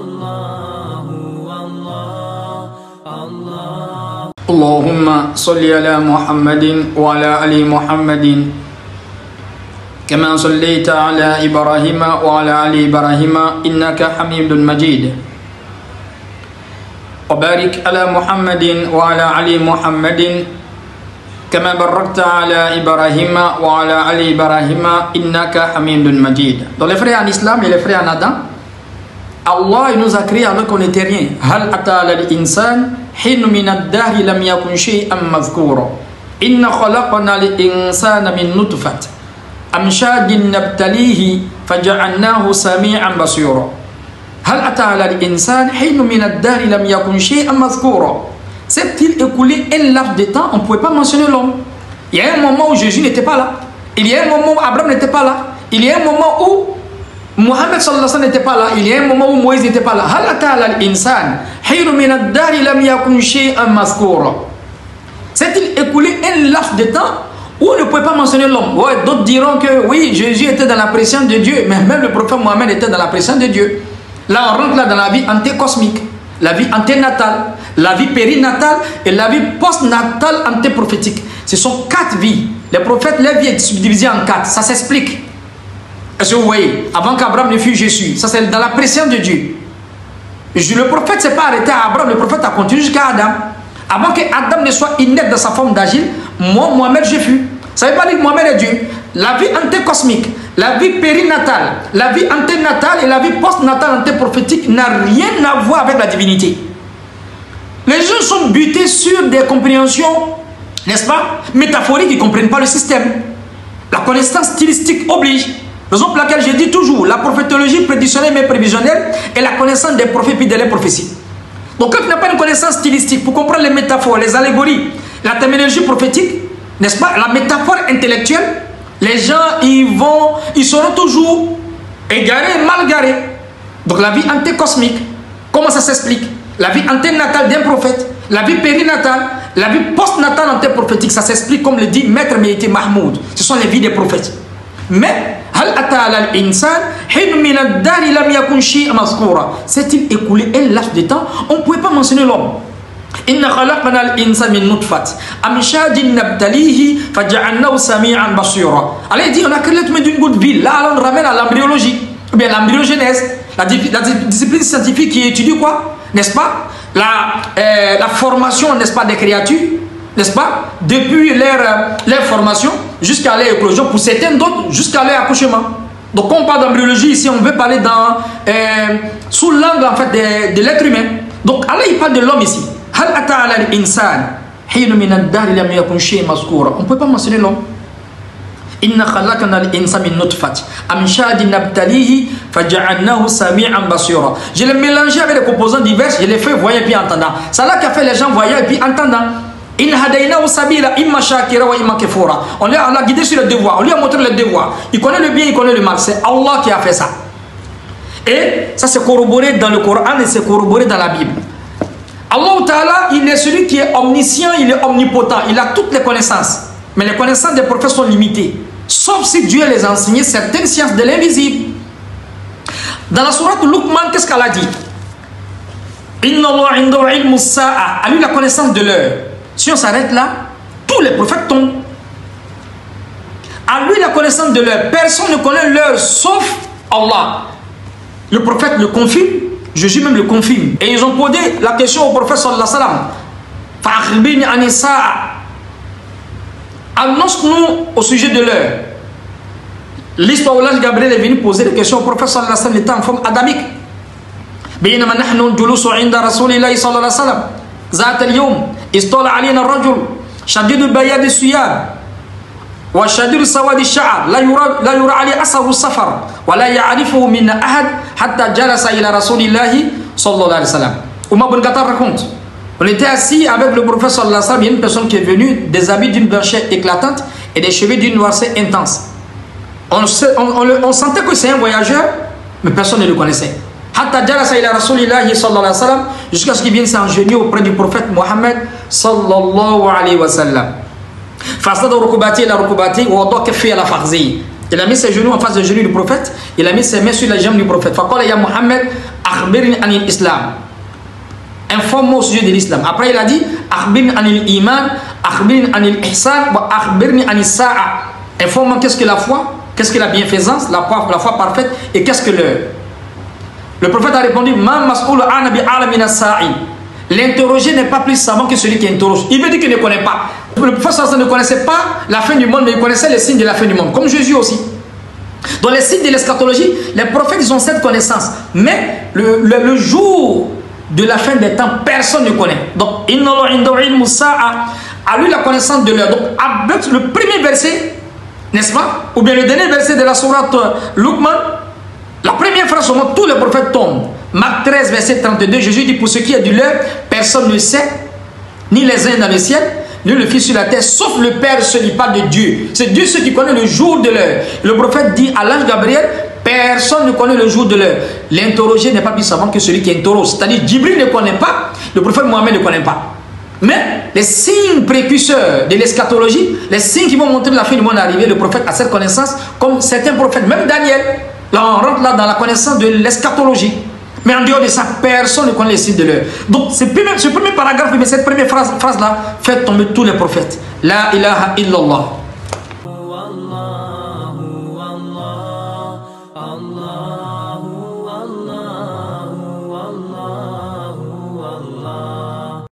الله والله الله. اللهم صل على محمد وعلى آل محمد كما صليت على إبراهيم وعلى آل إبراهيم إنك حميد مجيد. وبارك على محمد وعلى آل محمد كما باركت على إبراهيم وعلى آل إبراهيم إنك حميد مجيد. Dans les frères en islam et les frères en Adam, Allah il nous a créé alors qu'on n'était rien. هل أتى على الإنسان حين من الدهر لم يكن شيئا مذكورا إن خلقنا الإنسان من نطفة أمشاج نبتليه فجعلناه سميعا بصيرا. هل أتى على الإنسان حين من الدهر لم يكن شيئا مذكورا. S'est-il écoulé un laps de temps, on ne pouvait pas mentionner l'homme. Il y a un moment où Jésus n'était pas là. Il y a un moment où Abraham n'était pas là. Il y a un moment où Mohammed sallallahu alayhi wa sallam n'était pas là. Il y a un moment où Moïse n'était pas là. هل أتى على الإنسان حين من الدهر لم يكن شيئا مذكورا. S'est-il écoulé un laps de temps où on ne pouvait pas mentionner l'homme. Ouais, d'autres diront que oui, Jésus était dans la présence de Dieu, mais même le prophète Mohammed était dans la présence de Dieu. Là, on rentre là dans la vie antécosmique, la vie anténatale, la vie périnatale et la vie postnatale antéprophétique. Ce sont 4 vies. Les prophètes, leur vie est subdivisée en 4. Ça s'explique. Est-ce que vous voyez? Avant qu'Abraham ne fût Jésus, ça c'est dans la présence de Dieu. Le prophète ne s'est pas arrêté à Abraham, le prophète a continué jusqu'à Adam. Avant que Adam ne soit inepte dans sa forme d'agile, moi, Mohammed, j'ai fui. Ça ne veut pas dire que Mohammed est Dieu. La vie antécosmique, la vie périnatale, la vie anténatale et la vie postnatale antéprophétique n'a rien à voir avec la divinité. Les gens sont butés sur des compréhensions, n'est-ce pas, métaphoriques, ils ne comprennent pas le système. La connaissance stylistique oblige. Raison pour laquelle je dis toujours, la prophétologie prédictionnelle mais prévisionnelle est la connaissance des prophètes puis de leurs prophéties. Donc quand tu n'as pas une connaissance stylistique pour comprendre les métaphores, les allégories, la terminologie prophétique, n'est-ce pas, la métaphore intellectuelle, les gens ils seront toujours égarés, mal garés. Donc la vie antécosmique, comment ça s'explique? La vie anténatale d'un prophète, la vie périnatale, la vie postnatale antéprophétique, ça s'explique comme le dit Maître Méhité Mahmoud. Ce sont les vies des prophètes. Mais s'est-il écoulé un laps de temps, on ne pouvait pas mentionner l'homme. Inna khalaqna al-insa min nutfat amshajin nabtalihi faja'alnahu sami'an basira. Allah dit on a créé l'être humain d'une goutte vile. Là on ramène à l'embryologie, ou bien l'embryogenèse, la discipline scientifique qui étudie quoi, n'est-ce pas, la formation, n'est-ce pas, des créatures, n'est-ce pas, depuis leur formation jusqu'à leur éclosion, pour certains d'autres jusqu'à leur accouchement. Donc quand on parle d'embryologie ici, on veut parler sous l'angle en fait de l'être humain. Donc Allah il parle de l'homme ici. On ne peut pas mentionner l'homme. Je l'ai mélangé avec des composants divers, je l'ai fait voyant et puis entendant. C'est là qui a fait les gens voyants et puis entendant. On l'a guidé sur le devoir, on lui a montré le devoir. Il connaît le bien, il connaît le mal. C'est Allah qui a fait ça. Et ça c'est corroboré dans le Coran et c'est corroboré dans la Bible. Allah Ta'ala, il est celui qui est omniscient, il est omnipotent, il a toutes les connaissances. Mais les connaissances des prophètes sont limitées. Sauf si Dieu les a enseigné certaines sciences de l'invisible. Dans la sourate Luqman, qu'est-ce qu'elle a dit? Inna Allah indahu ilmu sa'a. A lui la connaissance de l'heure. Si on s'arrête là, tous les prophètes tombent. A lui la connaissance de l'heure. Personne ne connaît l'heure sauf Allah. Le prophète le confirme. Jésus même le confirme. Et ils ont posé la question au prophète sallallahu alayhi wa sallam. Annonce-nous au sujet de l'heure. L'histoire où l'ange Gabriel est venu poser des questions au prophète sallallahu alayhi wa sallam, il était en forme adamique. بينما نحن جلوس عند رسول الله صلى الله عليه وسلم ذات اليوم استولى علينا الرجل شديد البياض الثياب وشديد سواد الشعر لا يرى عليه أثر السفر ولا يعرفه منا أحد حتى جلس إلى رسول الله صلى الله عليه وسلم. Oumar bin Khattab raconte, on était assis avec le prophète sallallahu alayhi wa sallam, il y a une personne qui est venue, des habits d'une blancheur éclatante et des cheveux d'une noirceur intense. On sentait que c'est un voyageur, mais personne ne le connaissait. Hatta jalasa ila rasulillahi sallallahu alayhi wa sallam, jusqu'à ce qu'il vienne s'engenouiller auprès du prophète Mohammed sallallahu alayhi wa sallam. Fasada rukubati ila rukubati wa wada kaffi ala fakhzi. Il a mis ses genoux en face des genoux du prophète. Il a mis ses mains sur les jambes du prophète. Faqala ya Muhammad, akhbirni anil islam. Informe-moi au sujet de l'islam. Après, il a dit, akhbirni anil iman, akhbirni anil ihsan, wa akhbirni anil sa'a. Informe-moi qu'est-ce que la foi, qu'est-ce que la bienfaisance, la foi parfaite, et qu'est-ce que l'heure. Le prophète a répondu, ma mas'oul ana bi alamina sa'i. L'interrogé n'est pas plus savant que celui qui interroge. Il veut dire qu'il ne connaît pas. Le prophète ne connaissait pas la fin du monde, mais il connaissait les signes de la fin du monde, comme Jésus aussi. Dans les signes de l'eschatologie, les prophètes, ils ont cette connaissance. Mais le jour de la fin des temps, personne ne connaît. Donc, a lui la connaissance de l'heure. Donc, avec le premier verset, n'est-ce pas? Ou bien le dernier verset de la sourate Luqman, la première phrase au moment tous les prophètes tombent. Marc 13, verset 32, Jésus dit, pour ce qui est de l'heure, personne ne sait, ni les uns dans le ciel, ni le Fils sur la terre, sauf le Père seul. Il parle de Dieu. C'est Dieu seul qui connaît le jour de l'heure. Le prophète dit à l'ange Gabriel, personne ne connaît le jour de l'heure. L'interrogé n'est pas plus savant que celui qui interroge. C'est-à-dire, Djibril ne connaît pas, le prophète Mohammed ne connaît pas. Mais les signes précurseurs de l'eschatologie, les signes qui vont montrer la fin du monde arriver, le prophète a cette connaissance, comme certains prophètes, même Daniel. Là, on rentre là dans la connaissance de l'eschatologie. Mais en dehors de ça, personne ne connaît les signes de l'heure. Donc, ce premier paragraphe, mais cette première phrase-là, fait tomber tous les prophètes. La ilaha illallah.